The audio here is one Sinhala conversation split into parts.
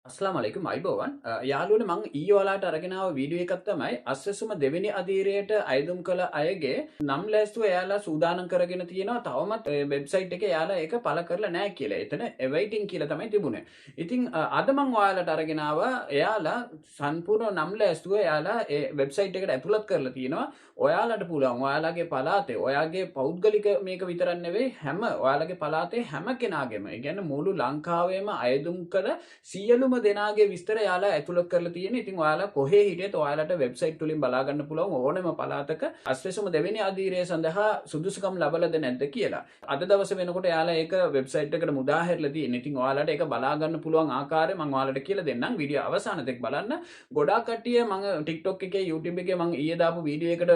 අස්ලාමලයිකුම් අයිබෝවන් යාළුවනේ මම ඊයේ ඔයාලට අරගෙන ආව වීඩියෝ එකක් තමයි අස්වැසුම දෙවෙනි අධීරයට අයදුම් කළ අයගේ නම් ලැස්තුව එයාලා සූදානම් කරගෙන තියෙනවා තවමත් වෙබ්සයිට් එකේ එයාලා ඒක පළ කරලා නැහැ කියලා. එතන awaiting කියලා තමයි තිබුණේ. ඉතින් අද මම ඔයාලට අරගෙන ආවා එයාලා සම්පූර්ණ නම් ලැස්තුව එයාලා ඒ වෙබ්සයිට් එකට ඇතුළත් කරලා තියෙනවා. ඔයාලට පුළුවන් ඔයාලගේ පළාතේ ඔයාගේ පෞද්ගලික මේක විතරක් නෙවෙයි හැම ඔයාලගේ පළාතේ හැම කෙනාගේම ඒ කියන්නේ මුළු ලංකාවේම අයදුම් කළ සියලුම දෙනාගේ විස්තර යාලා ඇතුළත් කරලා තියෙන. ඉතින් ඔයාලා කොහේ හිටියත් ඔයාලට වෙබ්සයිට් වලින් බලා ගන්න පුළුවන් ඕනෑම පළාතක අස්වැසුම දෙවෙනි අධීරය සඳහා සුදුසුකම් ලබලාද නැද්ද කියලා. අද දවසේ වෙනකොට යාලා ඒක වෙබ්සයිට් එකට මුදා හැරලා තියෙන. ඉතින් ඔයාලට ඒක බලා ගන්න පුළුවන් ආකාරය මම ඔයාලට කියලා දෙන්නම්. වීඩියෝ අවසාන තෙක් බලන්න. ගොඩාක් කට්ටිය මම TikTok එකේ YouTube එකේ මම ඊයේ දාපු වීඩියෝ එකට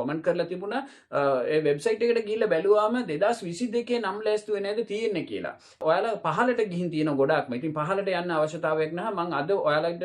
කමෙන්ට් කරලා තිබුණා. ඒ වෙබ්සයිට් එකට ගිහිල්ලා බැලුවාම 2022 නම් ලෑස්තුවේ නේද තියෙන්නේ කියලා. ඔයාලා පහළට ගිහින් තියෙන ගොඩාක්ම. ඉතින් පහළට යන්න අවශ්‍යතාවය මම අද ඔයාලට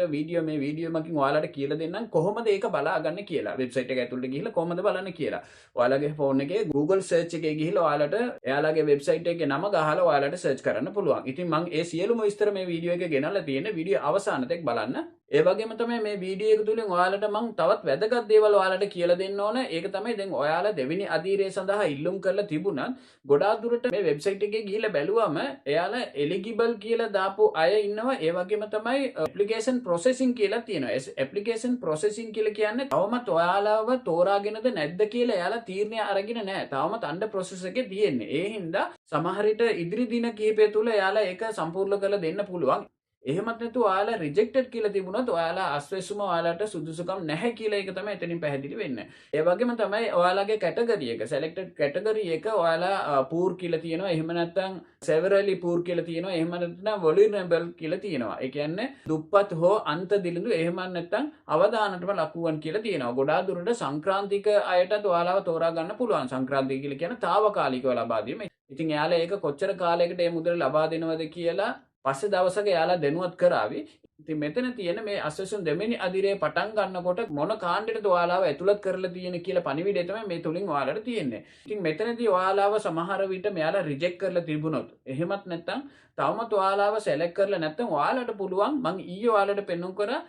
මේ වීඩියෝ එකකින් ඔයාලට කියලා දෙන්නම් කොහොමද ඒක බලාගන්න කියලා. වෙබ්සයිට් එක ඇතුළට ගිහිල්ලා කොහොමද බලන්න කියලා. ඔයාලගේ ෆෝන් එකේ Google search එකේ ගිහිල්ලා ඔයාලට එයාලගේ වෙබ්සයිට් එකේ නම ගහලා ඔයාලට search කරන්න පුළුවන්. ඉතින් මම ඒ සියලුම විස්තර මේ වීඩියෝ එකේ ගෙනල්ලා තියෙන. වීඩියෝ අවසාන තෙක් බලන්න. ඒ වගේම තමයි මේ වීඩියෝ එක තුලින් ඔයාලට මම තවත් වැදගත් දේවල් ඔයාලට කියලා දෙන්න ඕන. ඒක තමයි දැන් ඔයාලා දෙවෙනි අධීරය සඳහා ඉල්ලුම් කරලා තිබුණත් ගොඩාක් දුරට මේ වෙබ්සයිට් එකේ ගිහිල්ලා බැලුවම එයාලා eligible කියලා දාපු අය ඉන්නවා. ඒ වගේම තමයි application processing කියලා තියෙනවා. application processing කියලා කියන්නේ තවමත් ඔයාලව තෝරාගෙනද නැද්ද කියලා එයාලා තීරණය අරගෙන නැහැ. තවමත් under process එකේ තියෙන්නේ. ඒ හින්දා සමහර විට ඉදිරි දින කිහිපය තුල එයාලා ඒක සම්පූර්ණ කරලා දෙන්න පුළුවන්. එහෙමත් නැතුව ඔයාලා රිජෙක්ටඩ් කියලා තිබුණොත් ඔයාලා අස්වැසුම ඔයාලට සුදුසුකම් නැහැ කියලා ඒක තමයි එතනින් පැහැදිලි වෙන්නේ. ඒ වගේම තමයි ඔයාලගේ කැටගරි එක selected category එක ඔයාලා poor කියලා තියෙනවා. එහෙම නැත්නම් severely poor කියලා තියෙනවා. එහෙම නැත්නම් vulnerable කියලා තියෙනවා. ඒ කියන්නේ දුප්පත් හෝ අන්ත දිලිඳු එහෙම නැත්නම් අවදානටම ලකුවන් කියලා තියෙනවා. ගොඩාක් දුරට සංක්‍රාන්තික අයටත් ඔයාලව තෝරා ගන්න පුළුවන්. සංක්‍රාන්තික කියලා කියන්නේ తాවකාලිකව ලබා දීම. ඉතින් එයාලා ඒක කොච්චර කාලයකට මේ මුදල ලබා දෙනවද කියලා පස්සේ දවසක යාලා දැනුවත් කරાવી. ඉතින් මෙතන තියෙන මේ අස්වැසුම් දෙවෙනි අධීරය පටන් ගන්නකොට මොන කාණ්ඩයටද ඔයාලාව ඇතුළත් කරලා තියෙන කියලා පණිවිඩය තමයි මේ තුලින් ඔයාලට තියෙන්නේ. ඉතින් මෙතනදී ඔයාලාව සමහර විට මෙයාලා රිජෙක්ට් කරලා තිබුණොත් එහෙමත් නැත්නම් තවමත් ඔයාලාව සෙලෙක්ට් කරලා නැත්නම් ඔයාලට පුළුවන් මං ඊයේ ඔයාලට පෙන්වුම් කරා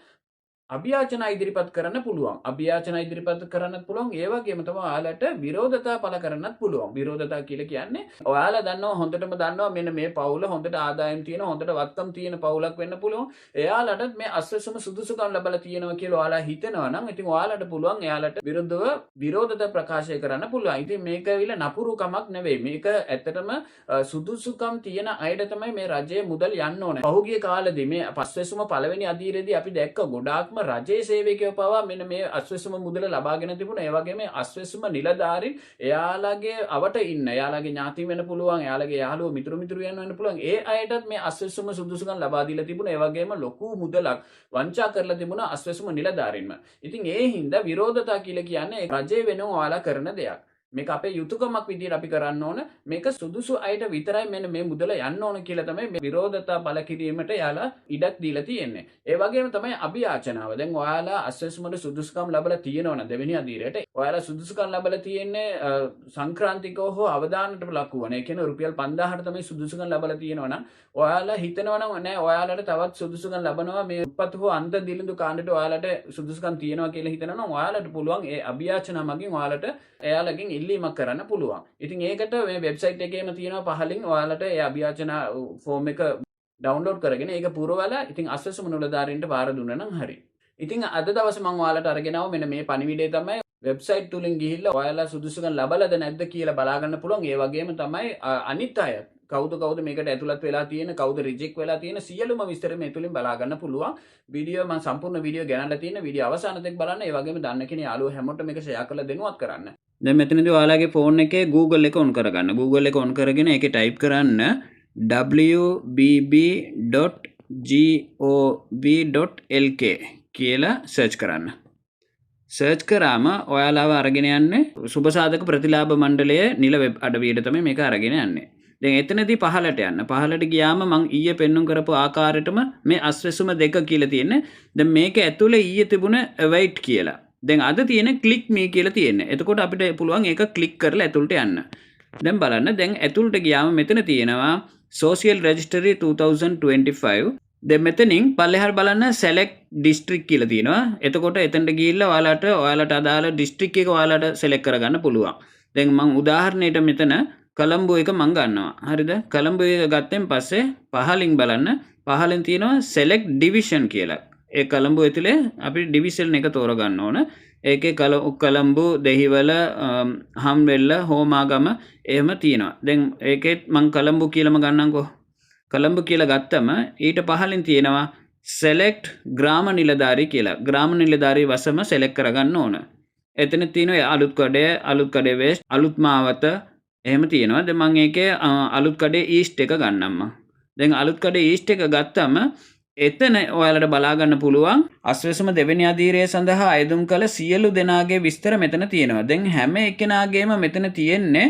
අභියාචනා ඉදිරිපත් කරන්න පුළුවන්. අභියාචනා ඉදිරිපත් කරන්නත් පුළුවන්. ඒ වගේම තමයි ඔයාලට විරෝධතා පළ කරන්නත් පුළුවන්. විරෝධතා කියලා කියන්නේ ඔයාලා දන්නවා හොඳටම දන්නවා මෙන්න මේ පවුල හොඳට ආදායම් තියෙන හොඳට වත්කම් තියෙන පවුලක් වෙන්න පුළුවන්. එයාලටත් මේ අස්වැසුම සුදුසුකම් ලැබලා තියෙනවා කියලා ඔයාලා හිතනවා නම් ඉතින් ඔයාලට පුළුවන් එයාලට විරුද්ධව විරෝධතා ප්‍රකාශය කරන්න පුළුවන්. ඉතින් මේක ඇවිල්ලා නපුරු කමක් නෙවෙයි. මේක ඇත්තටම සුදුසුකම් තියෙන අයට තමයි මේ රජයේ මුදල් යන්න ඕනේ. පහුගිය කාලෙදී මේ අස්වැසුම පළවෙනි අධීරයේදී අපි දැක්ක ගොඩාක් රජයේ සේවකයෝ පවා මෙන්න මේ අස්වැසුම මුදල ලබාගෙන තිබුණා. ඒ වගේම අස්වැසුම නිලධාරීන් එයාලගේ අවට ඉන්න එයාලගේ ඥාති වෙන්න පුළුවන්, එයාලගේ යාළුවෝ මිතුරු වෙන්න පුළුවන්. ඒ අයටත් මේ අස්වැසුම සුදුසුකම් ලබා දීලා තිබුණා. ඒ වගේම ලොකු මුදලක් වංචා කරලා තිබුණා අස්වැසුම නිලධාරීන්ම. ඉතින් ඒ හින්දා විරෝධතා කියලා කියන්නේ රජයේ වෙනුව ඔයාලා කරන දෙයක්. මේක අපේ යුතුයකමක් විදිහට අපි කරන්න ඕන. මේක සුදුසු අයට විතරයි මෙන්න මේ මුදල යන්න ඕන කියලා තමයි මේ විරෝධතා බල කිරීමට යාලා ඉඩක් දීලා තියෙන්නේ. ඒ වගේම තමයි අභියාචනාව. දැන් ඔයාලා අස්වැසුමට සුදුසුකම් ලැබලා තියෙනවා නම් දෙවෙනි අධීරයට ඔයාලා සුදුසුකම් ලැබලා තියෙන්නේ සංක්‍රාන්තිකව හෝ අවදානටම ලක් වුණා. ඒ කියන්නේ රුපියල් 5000ට තමයි සුදුසුකම් ලැබලා තියෙනවා නම් ඔයාලා හිතනවා නම් නෑ ඔයාලට තවත් සුදුසුකම් ලැබනවා මේ උපත් හෝ අන්ත දිලිඳු කාණ්ඩයට ඔයාලට සුදුසුකම් තියෙනවා කියලා හිතනවා නම් ඔයාලට පුළුවන් ඒ අභියාචනා මගින් ඔයාලට එයාලගෙන් ඉල්ලීමක් කරන්න පුළුවන්. ඉතින් ඒකට මේ වෙබ්සයිට් එකේම තියෙනවා පහලින් ඔයාලට ඒ අභියාචනා ෆෝම් එක ඩවුන්ලෝඩ් කරගෙන ඒක පුරවලා ඉතින් අස්වැසුම නිලධාරීන්ට බාර දුන්නා නම් හරි. ඉතින් අද දවසේ මම ඔයාලට අරගෙන ආව මෙන්න මේ පණිවිඩය තමයි වෙබ්සයිට් තුලින් ගිහිල්ලා ඔයාලා සුදුසුකම් ලබලාද නැද්ද කියලා බලා ගන්න පුළුවන්. ඒ වගේම තමයි අනිත් අය කවුද මේකට ඇතුළත් වෙලා තියෙන කවුද රිජෙක්ට් වෙලා තියෙන සියලුම විස්තර මේ තුලින් බලා ගන්න පුළුවන්. වීඩියෝ මම සම්පූර්ණ වීඩියෝ ගෙනල්ලා තියෙන වීඩියෝ අවසාන තෙක් බලන්න. ඒ වගේම දන්න කෙනෙක් යාළුවෝ හැමෝටම මේක ෂෙයා කරලා දෙනුවත් කරන්න. දැන් මෙතනදී ඔයාලගේ ෆෝන් එකේ Google එක ඔන් කරගන්න. Google එක ඔන් කරගෙන ඒකේ ටයිප් කරන්න wbb.gov.lk කියලා සර්ච් කරන්න. සර්ච් කරාම ඔයාලාව අරගෙන යන්නේ සුබසාධක ප්‍රතිලාභ මණ්ඩලයේ නිල වෙබ් අඩවියට තමයි මේක අරගෙන යන්නේ. දැන් එතනදී පහලට යන්න. පහලට ගියාම මං ඊයේ පෙන්වුම් කරපු ආකාරයටම මේ අස්වැසුම දෙක කියලා තියෙන්නේ. දැන් මේක ඇතුලේ ඊයේ තිබුණ await කියලා. දැන් අද තියෙන click me කියලා තියෙන්නේ. එතකොට අපිට පුළුවන් ඒක click කරලා ඇතුළට යන්න. දැන් බලන්න දැන් ඇතුළට ගියාම මෙතන තියෙනවා social registry 2025 දැන් මෙතනින් පල්ලෙහාට බලන්න select district කියලා තියෙනවා. එතකොට එතනට ගිහිල්ලා ඔයාලට අදාළ district එක ඔයාලට select කරගන්න පුළුවන්. දැන් මම උදාහරණයට මෙතන කොළඹ එක මම ගන්නවා. හරිද? කොළඹ එක ගත්තෙන් පස්සේ පහලින් බලන්න පහලින් තියෙනවා select division කියලා. ඒ කොළඹ ඇතුලේ අපි division එක තෝරගන්න ඕන. ඒකේ කොළඹ, දෙහිවල, හම්බෙල්ල, හෝමාගම එහෙම තියෙනවා. දැන් ඒකෙත් මම කොළඹ කියලාම ගන්නම්කෝ. කොළඹ කියලා ගත්තම ඊට පහලින් තියෙනවා select ග්‍රාම නිලධාරී කියලා. ග්‍රාම නිලධාරී වසම select කරගන්න ඕන. එතන තියෙනවා අලුත් කඩේ west, අලුත් මාවත එහෙම තියෙනවා. දැන් මම ඒකේ අලුත් කඩේ east එක ගන්නම් මම. දැන් අලුත් කඩේ east එක ගත්තම එතන ඔයාලට බලා ගන්න පුළුවන් අස්වැසුම දෙවෙනි අධීරය සඳහා අයදුම් කළ සියලු දෙනාගේ විස්තර මෙතන තියෙනවා. දැන් හැම එක්කෙනාගේම මෙතන තියෙන්නේ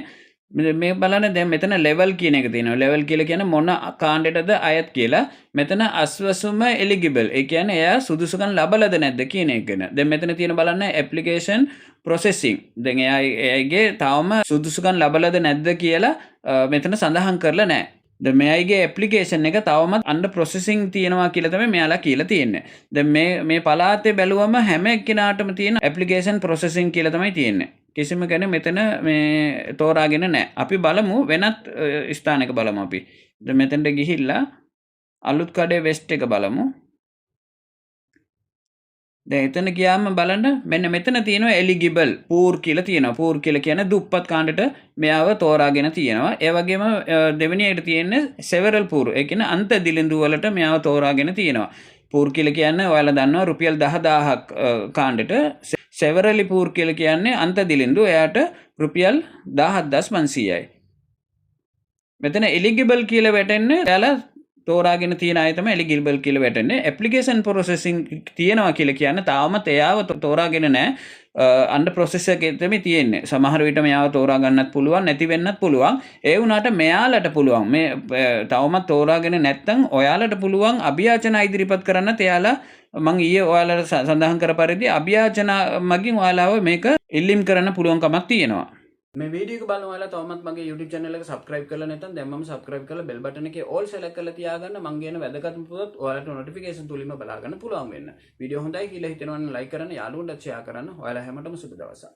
මේ බලන්න දැන් මෙතන level කියන එක තියෙනවා. level කියලා කියන්නේ මොන කාණ්ඩයටද අයත් කියලා. මෙතන අස්වැසුම eligible. ඒ කියන්නේ එයා සුදුසුකම් ලබලාද නැද්ද කියන එක ගැන. දැන් මෙතන තියෙන බලන්න application processing. දැන් එයාගේ තාම සුදුසුකම් ලබලාද නැද්ද කියලා මෙතන සඳහන් කරලා නැහැ. දැන් මෙයාගේ ඇප්ලිකේෂන් එක තවමත් අන්ඩර් ප්‍රොසෙසිං තියෙනවා කියලා තමයි මෙයාලා කියලා තියෙන්නේ. දැන් මේ පළාතේ බැලුවම හැම එක්කිනාටම තියෙන ඇප්ලිකේෂන් ප්‍රොසෙසිං කියලා තමයි තියෙන්නේ. කිසිම කෙනෙක් මෙතන මේ තෝරාගෙන නැහැ. අපි බලමු වෙනත් ස්ථානයක බලමු අපි. දැන් මෙතනට ගිහිල්ලා අලුත් කඩේ වෙස්ට් එක බලමු. දැන් එතන ගියාම බලන්න මෙන්න මෙතන තියෙනවා eligible poor කියලා තියෙනවා. poor කියලා කියන්නේ දුප්පත් කාණ්ඩට මෙයාව තෝරාගෙන තියෙනවා. ඒ වගේම දෙවෙනි එකට තියෙන්නේ several poor. ඒ කියන්නේ අන්ත දිලිඳු වලට මෙයාව තෝරාගෙන තියෙනවා. poor කියලා කියන්නේ ඔයාලා දන්නවා රුපියල් 10000ක් කාණ්ඩට severally poor කියලා කියන්නේ අන්ත දිලිඳු එයාට රුපියල් 17500යි. මෙතන eligible කියලා වැටෙන්නේ එයාලා තෝරාගෙන තියෙන අය තමයි eligible කියලා වැටෙන්නේ. application processing තියෙනවා කියලා කියන්නේ තාමත් එයාව තෝරාගෙන නැහැ. under process එකේ තමයි තියෙන්නේ. සමහර විට මෙයාව තෝරා ගන්නත් පුළුවන්, නැති වෙන්නත් පුළුවන්. ඒ වුණාට මෙයාලට පුළුවන් මේ තවමත් තෝරාගෙන නැත්නම් ඔයාලට පුළුවන් අභියාචනා ඉදිරිපත් කරන්නත් එයාලා මම ඊයේ ඔයාලට සඳහන් කර පරිදි අභියාචනා මගින් ඔයාලව මේක ඉල්ලීම් කරන්න පුළුවන් කමක් තියෙනවා. මේ වීඩියෝ එක බලන ඔයාලා තවමත් මගේ YouTube channel එක subscribe කරලා නැත්නම් දැන් මම subscribe කරලා bell button එකේ all select කරලා තියාගන්න. මම කියන වැදගත් පුවත් ඔයාලට notification තුලින්ම බලා ගන්න පුළුවන් වෙන්න. වීඩියෝ හොඳයි කියලා හිතෙනවා නම් like කරන්න, යාළුවන්ට share කරන්න. ඔයාලා හැමෝටම සුබ දවසක්.